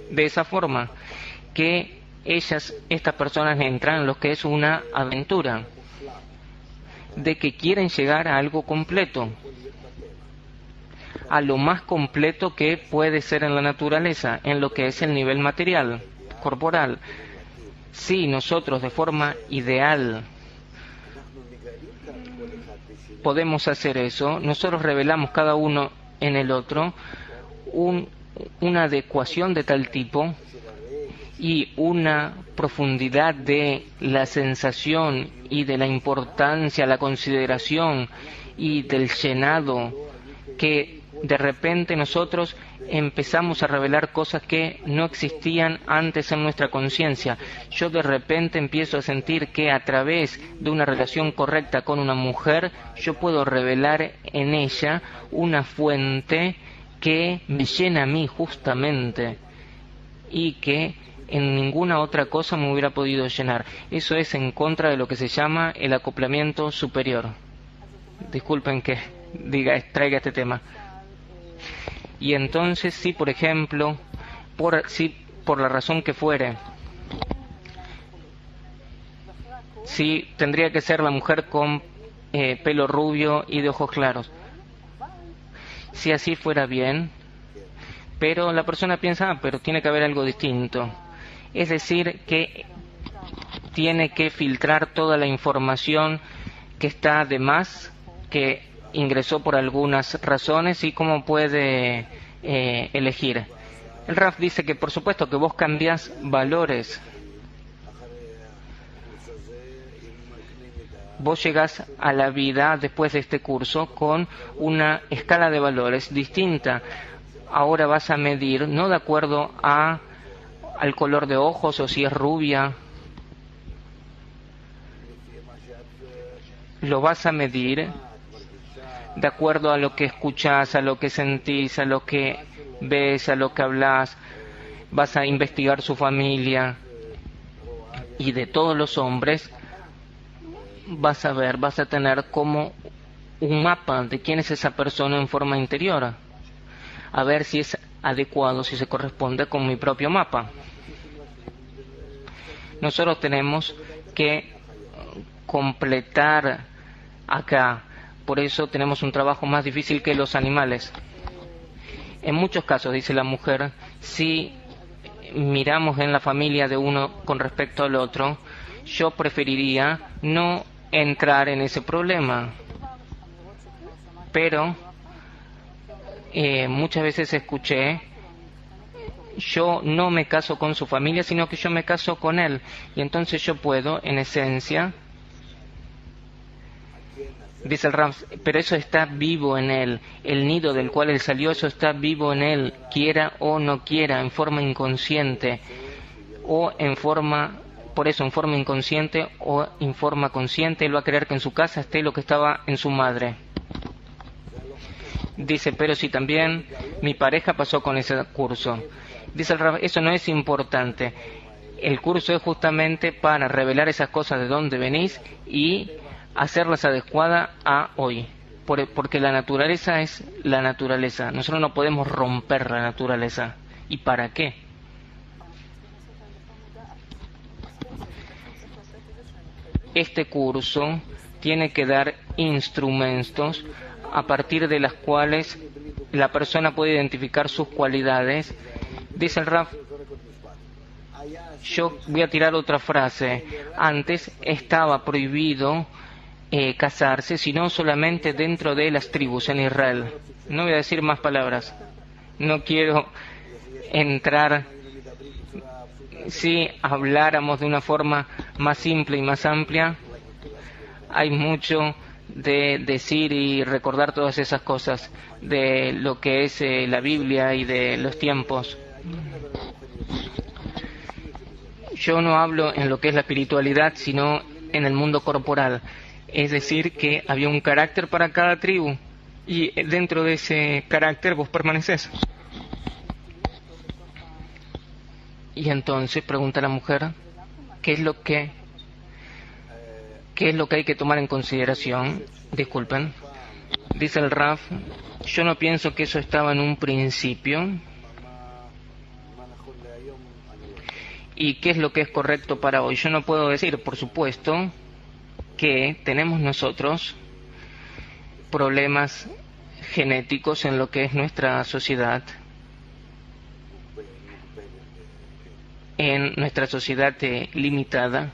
de esa forma, que estas personas entran en lo que es una aventura, de que quieren llegar a algo completo, a lo más completo que puede ser en la naturaleza, en lo que es el nivel material, corporal. Si nosotros de forma ideal podemos hacer eso, nosotros revelamos cada uno en el otro una adecuación de tal tipo y una profundidad de la sensación y de la importancia, la consideración y del llenado, que de repente nosotros empezamos a revelar cosas que no existían antes en nuestra conciencia. Yo de repente empiezo a sentir que a través de una relación correcta con una mujer, yo puedo revelar en ella una fuente que me llena a mí justamente y que en ninguna otra cosa me hubiera podido llenar. Eso es en contra de lo que se llama el acoplamiento superior. Disculpen que traiga este tema. Y entonces, si por ejemplo, por la razón que fuere, si tendría que ser la mujer con pelo rubio y de ojos claros, si así fuera bien, pero la persona piensa, pero tiene que haber algo distinto. Es decir, que tiene que filtrar toda la información que está de más, que ingresó por algunas razones, y cómo puede elegir. El Raf dice que por supuesto que vos cambiás valores. Vos llegás a la vida después de este curso con una escala de valores distinta. Ahora vas a medir, no de acuerdo al color de ojos o si es rubia. Lo vas a medir de acuerdo a lo que escuchás, a lo que sentís, a lo que ves, a lo que hablas. Vas a investigar su familia. Y de todos los hombres vas a tener como un mapa de quién es esa persona en forma interior. A ver si es adecuado, si se corresponde con mi propio mapa. Nosotros tenemos que completar acá. Por eso tenemos un trabajo más difícil que los animales. En muchos casos, dice la mujer, si miramos en la familia de uno con respecto al otro, yo preferiría no entrar en ese problema. Pero muchas veces escuché, yo no me caso con su familia, sino que yo me caso con él. Y entonces yo puedo, en esencia, dice el Rams, pero eso está vivo en él. El nido del cual él salió, eso está vivo en él, quiera o no quiera, en forma inconsciente, o en forma, por eso en forma inconsciente o en forma consciente, él va a querer que en su casa esté lo que estaba en su madre. Dice, pero si también mi pareja pasó con ese curso. Dice el Rams, eso no es importante. El curso es justamente para revelar esas cosas de dónde venís y hacerlas adecuadas a hoy, porque la naturaleza es la naturaleza. Nosotros no podemos romper la naturaleza. ¿Y para qué? Este curso tiene que dar instrumentos a partir de las cuales la persona puede identificar sus cualidades. Dice el Raf, yo voy a tirar otra frase. Antes estaba prohibido casarse, sino solamente dentro de las tribus en Israel. No voy a decir más palabras. No quiero entrar. Si habláramos de una forma más simple y más amplia, hay mucho de decir y recordar todas esas cosas de lo que es la Biblia y de los tiempos. Yo no hablo en lo que es la espiritualidad, sino en el mundo corporal. Es decir, que había un carácter para cada tribu y dentro de ese carácter vos permaneces. Y entonces pregunta la mujer, ¿qué es lo que hay que tomar en consideración? Disculpen. Dice el Raf, yo no pienso que eso estaba en un principio. ¿Y qué es lo que es correcto para hoy? Yo no puedo decir, por supuesto, que tenemos nosotros problemas genéticos en lo que es nuestra sociedad, limitada,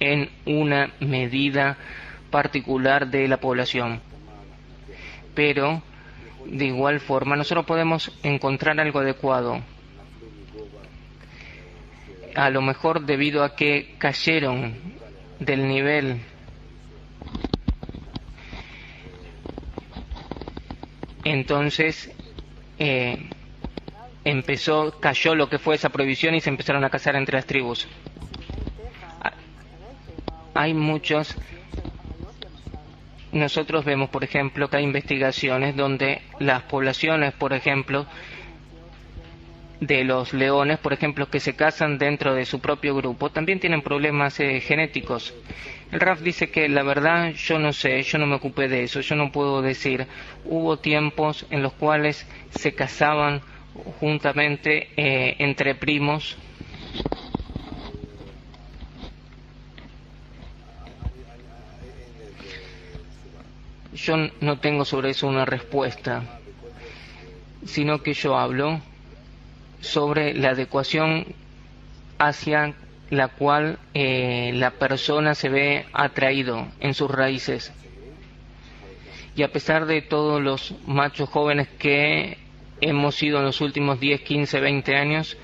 en una medida particular de la población. Pero, de igual forma, nosotros podemos encontrar algo adecuado. A lo mejor debido a que cayeron del nivel entonces cayó lo que fue esa prohibición y se empezaron a casar entre las tribus. Hay muchos. Nosotros vemos, por ejemplo, que hay investigaciones donde las poblaciones, por ejemplo, de los leones, por ejemplo, que se casan dentro de su propio grupo, también tienen problemas genéticos. El Raf dice que la verdad yo no sé, yo no me ocupé de eso, yo no puedo decir. Hubo tiempos en los cuales se casaban juntamente entre primos. Yo no tengo sobre eso una respuesta, sino que yo hablo sobre la adecuación hacia la cual la persona se ve atraído en sus raíces. Y a pesar de todos los machos jóvenes que hemos sido en los últimos 10, 15, 20 años,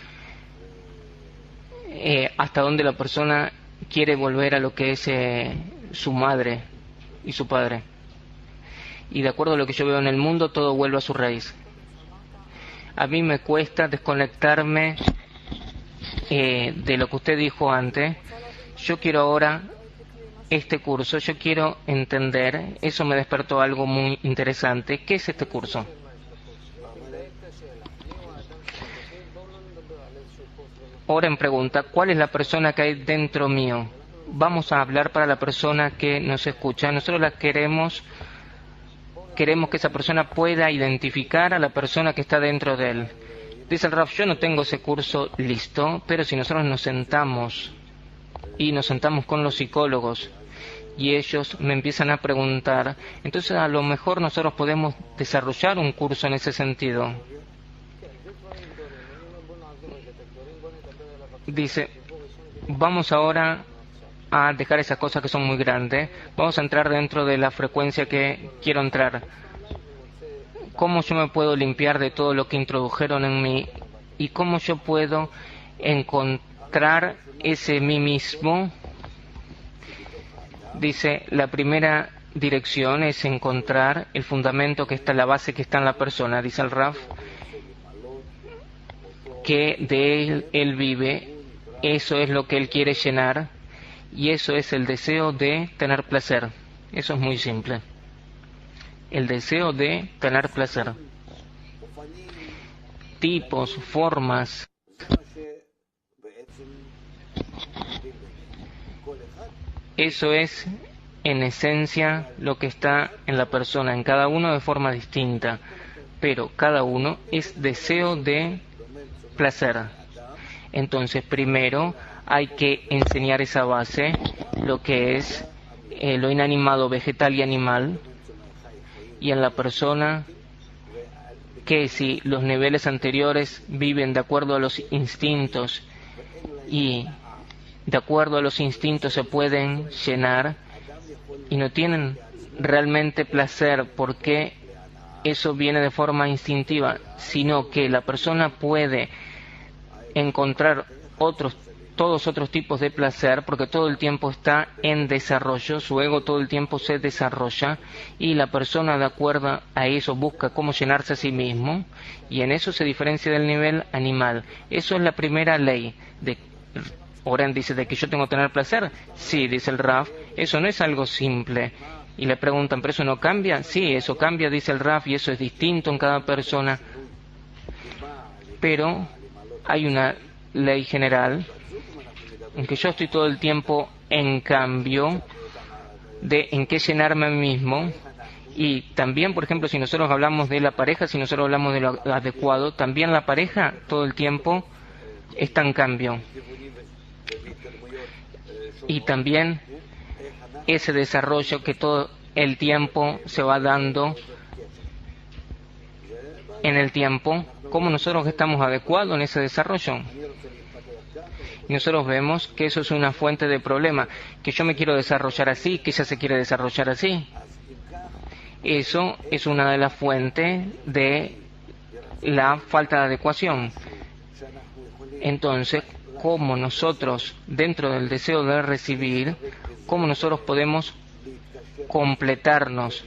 hasta donde la persona quiere volver a lo que es su madre y su padre. Y de acuerdo a lo que yo veo en el mundo, todo vuelve a su raíz. A mí me cuesta desconectarme de lo que usted dijo antes. Yo quiero ahora este curso, yo quiero entender, eso me despertó algo muy interesante. ¿Qué es este curso? Oren pregunta, ¿cuál es la persona que hay dentro mío? Vamos a hablar para la persona que nos escucha. Nosotros la queremos que esa persona pueda identificar a la persona que está dentro de él. Dice el Raf, yo no tengo ese curso listo, pero si nosotros nos sentamos con los psicólogos y ellos me empiezan a preguntar, entonces a lo mejor nosotros podemos desarrollar un curso en ese sentido. Dice, vamos ahora a dejar esas cosas que son muy grandes, vamos a entrar dentro de la frecuencia que quiero entrar. ¿Cómo yo me puedo limpiar de todo lo que introdujeron en mí? ¿Y cómo yo puedo encontrar ese mí mismo? Dice, la primera dirección es encontrar el fundamento que está, la base que está en la persona. Dice el Raf, que de él vive, eso es lo que él quiere llenar. Y eso es el deseo de tener placer. Eso es muy simple. El deseo de tener placer. Tipos, formas. Eso es en esencia lo que está en la persona, en cada uno de forma distinta. Pero cada uno es deseo de placer. Entonces, primero hay que enseñar esa base, lo que es lo inanimado, vegetal y animal, y en la persona que si los niveles anteriores viven de acuerdo a los instintos y de acuerdo a los instintos se pueden llenar, y no tienen realmente placer porque eso viene de forma instintiva, sino que la persona puede encontrar todos otros tipos de placer, porque todo el tiempo está en desarrollo, su ego todo el tiempo se desarrolla y la persona de acuerdo a eso busca cómo llenarse a sí mismo y en eso se diferencia del nivel animal. Eso es la primera ley. Oren dice de que yo tengo que tener placer. Sí, dice el Raf, eso no es algo simple. Y le preguntan, ¿pero eso no cambia? Sí, eso cambia, dice el Raf, y eso es distinto en cada persona. Pero hay una ley general en que yo estoy todo el tiempo en cambio de en qué llenarme a mí mismo. Y también, por ejemplo, si nosotros hablamos de la pareja, si nosotros hablamos de lo adecuado, también la pareja todo el tiempo está en cambio. Y también ese desarrollo que todo el tiempo se va dando en el tiempo, cómo nosotros estamos adecuados en ese desarrollo. Y nosotros vemos que eso es una fuente de problema, que yo me quiero desarrollar así, que ella se quiere desarrollar así. Eso es una de las fuentes de la falta de adecuación. Entonces, ¿cómo nosotros, dentro del deseo de recibir, cómo nosotros podemos completarnos?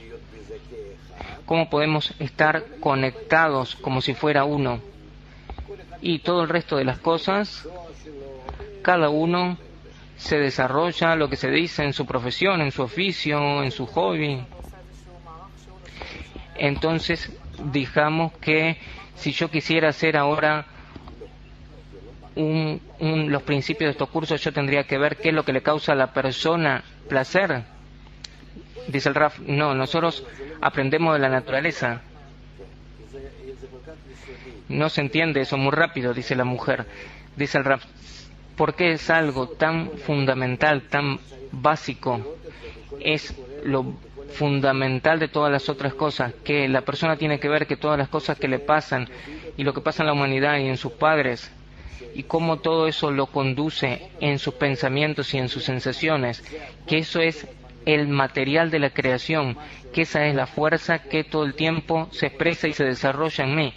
¿Cómo podemos estar conectados como si fuera uno? Y todo el resto de las cosas, cada uno se desarrolla lo que se dice en su profesión, en su oficio, en su hobby. Entonces, digamos que si yo quisiera hacer ahora los principios de estos cursos, yo tendría que ver qué es lo que le causa a la persona placer. Dice el Raf, no, nosotros aprendemos de la naturaleza. No se entiende eso muy rápido, dice la mujer. Dice el Raf, porque es algo tan fundamental, tan básico, es lo fundamental de todas las otras cosas, que la persona tiene que ver que todas las cosas que le pasan y lo que pasa en la humanidad y en sus padres y cómo todo eso lo conduce en sus pensamientos y en sus sensaciones, que eso es el material de la creación, que esa es la fuerza que todo el tiempo se expresa y se desarrolla en mí.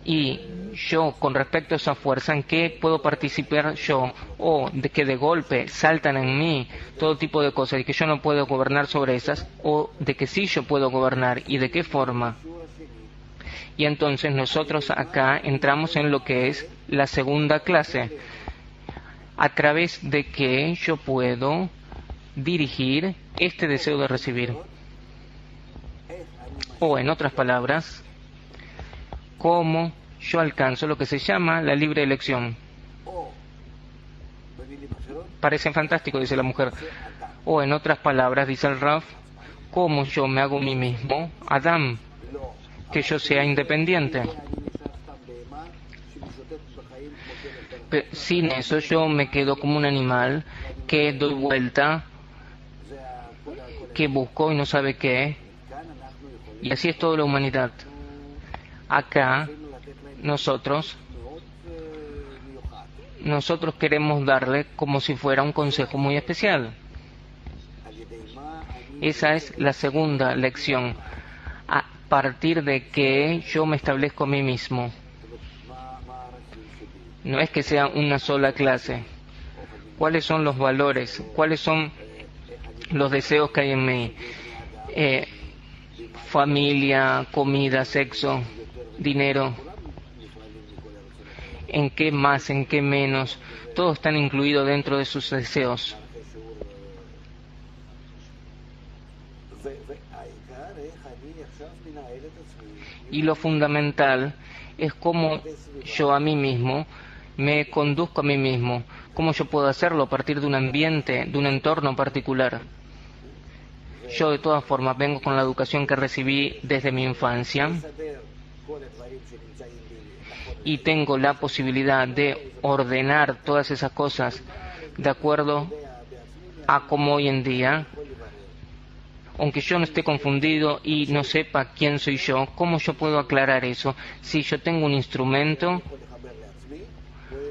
Y yo, con respecto a esa fuerza, ¿en qué puedo participar yo? O de que de golpe saltan en mí todo tipo de cosas y que yo no puedo gobernar sobre esas, o de que sí yo puedo gobernar y de qué forma. Y entonces nosotros acá entramos en lo que es la segunda clase, a través de que yo puedo dirigir este deseo de recibir. O en otras palabras, cómo yo alcanzo lo que se llama la libre elección. Parece fantástico, dice la mujer. O en otras palabras, dice el Raf, cómo yo me hago a mí mismo, Adam, que yo sea independiente. Pero sin eso yo me quedo como un animal que doy vuelta, que busco y no sabe qué. Y así es toda la humanidad. Acá nosotros queremos darle como si fuera un consejo muy especial. Esa es la segunda lección, a partir de que yo me establezco a mí mismo. No es que sea una sola clase. ¿Cuáles son los valores? ¿Cuáles son los deseos que hay en mí? Familia, comida, sexo, dinero. ¿En qué más? ¿En qué menos? Todos están incluidos dentro de sus deseos. Y lo fundamental es cómo yo a mí mismo me conduzco a mí mismo, cómo yo puedo hacerlo a partir de un ambiente, de un entorno particular. Yo de todas formas vengo con la educación que recibí desde mi infancia y tengo la posibilidad de ordenar todas esas cosas de acuerdo a cómo hoy en día, aunque yo no esté confundido y no sepa quién soy yo, ¿cómo yo puedo aclarar eso? Si yo tengo un instrumento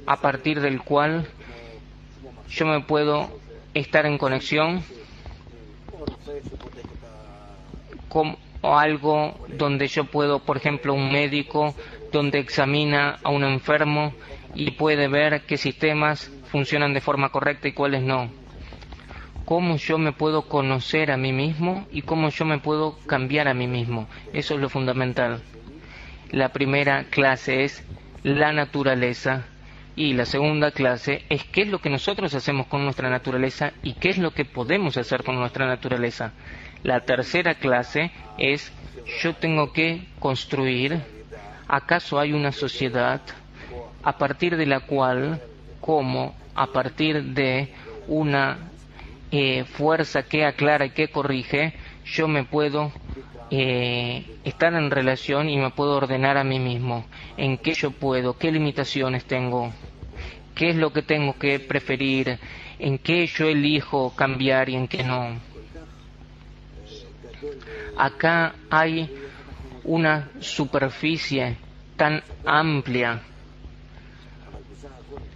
a partir del cual yo me puedo estar en conexión o algo donde yo puedo, por ejemplo, un médico donde examina a un enfermo y puede ver qué sistemas funcionan de forma correcta y cuáles no. Cómo yo me puedo conocer a mí mismo y cómo yo me puedo cambiar a mí mismo. Eso es lo fundamental. La primera clase es la naturaleza y la segunda clase es qué es lo que nosotros hacemos con nuestra naturaleza y qué es lo que podemos hacer con nuestra naturaleza. La tercera clase es yo tengo que construir, ¿acaso hay una sociedad a partir de la cual, como a partir de una fuerza que aclara y que corrige, yo me puedo estar en relación y me puedo ordenar a mí mismo? ¿En qué yo puedo? ¿Qué limitaciones tengo? ¿Qué es lo que tengo que preferir? ¿En qué yo elijo cambiar y en qué no? Acá hay una superficie tan amplia.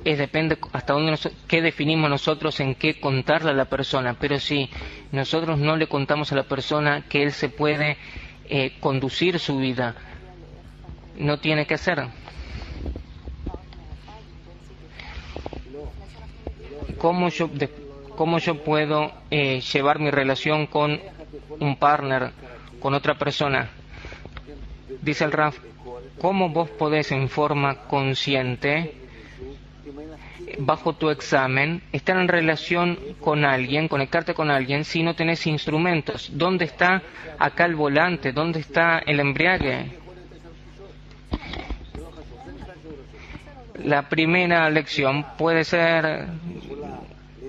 Depende hasta dónde qué definimos nosotros en qué contarle a la persona. Pero si nosotros no le contamos a la persona que él se puede conducir su vida, no tiene que hacer. ¿Cómo yo puedo llevar mi relación con un partner, con otra persona? Dice el Raf, ¿cómo vos podés en forma consciente, bajo tu examen, estar en relación con alguien, conectarte con alguien, si no tenés instrumentos? ¿Dónde está acá el volante? ¿Dónde está el embriague? La primera lección puede ser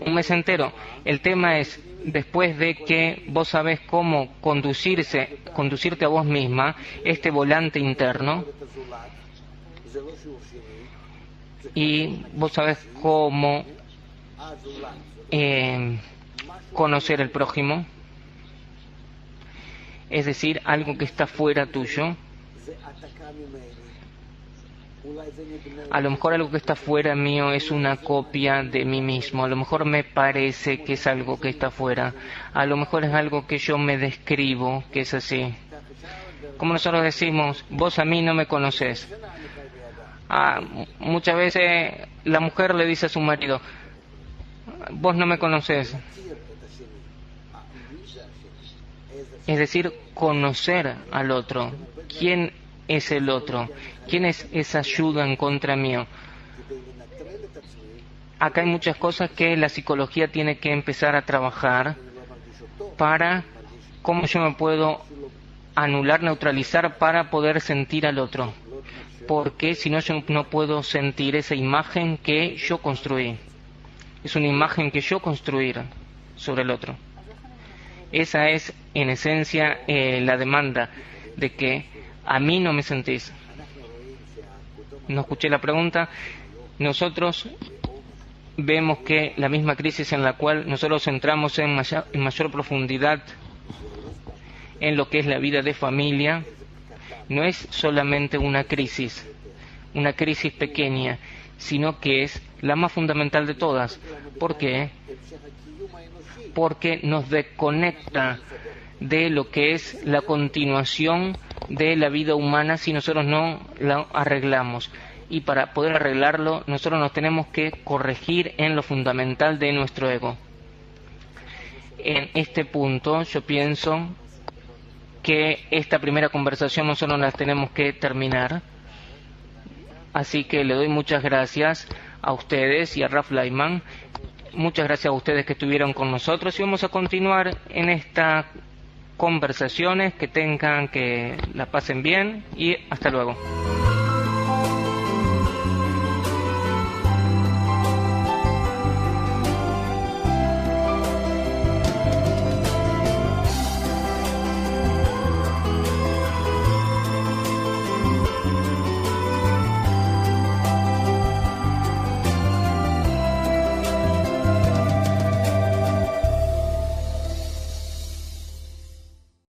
un mes entero. El tema es, después de que vos sabés cómo conducirte a vos misma, este volante interno, y vos sabés cómo conocer el prójimo, es decir, algo que está fuera tuyo. A lo mejor algo que está fuera mío es una copia de mí mismo. A lo mejor me parece que es algo que está fuera. A lo mejor es algo que yo me describo que es así. Como nosotros decimos, vos a mí no me conoces. Muchas veces la mujer le dice a su marido, vos no me conoces. Es decir, conocer al otro. ¿Quién es el otro? ¿Quién es esa ayuda en contra mío? Acá hay muchas cosas que la psicología tiene que empezar a trabajar para cómo yo me puedo anular, neutralizar para poder sentir al otro. Porque si no, yo no puedo sentir esa imagen que yo construí. Es una imagen que yo construí sobre el otro. Esa es, en esencia, la demanda de que a mí no me sentís. No escuché la pregunta. Nosotros vemos que la misma crisis en la cual nosotros entramos en mayor profundidad en lo que es la vida de familia, no es solamente una crisis pequeña, sino que es la más fundamental de todas. ¿Por qué? Porque nos desconecta de lo que es la continuación de la vida humana si nosotros no la arreglamos. Y para poder arreglarlo, nosotros nos tenemos que corregir en lo fundamental de nuestro ego. En este punto, yo pienso que esta primera conversación nosotros la tenemos que terminar. Así que le doy muchas gracias a ustedes y a Raf Leiman. Muchas gracias a ustedes que estuvieron con nosotros y vamos a continuar en estas conversaciones. Que la pasen bien y hasta luego.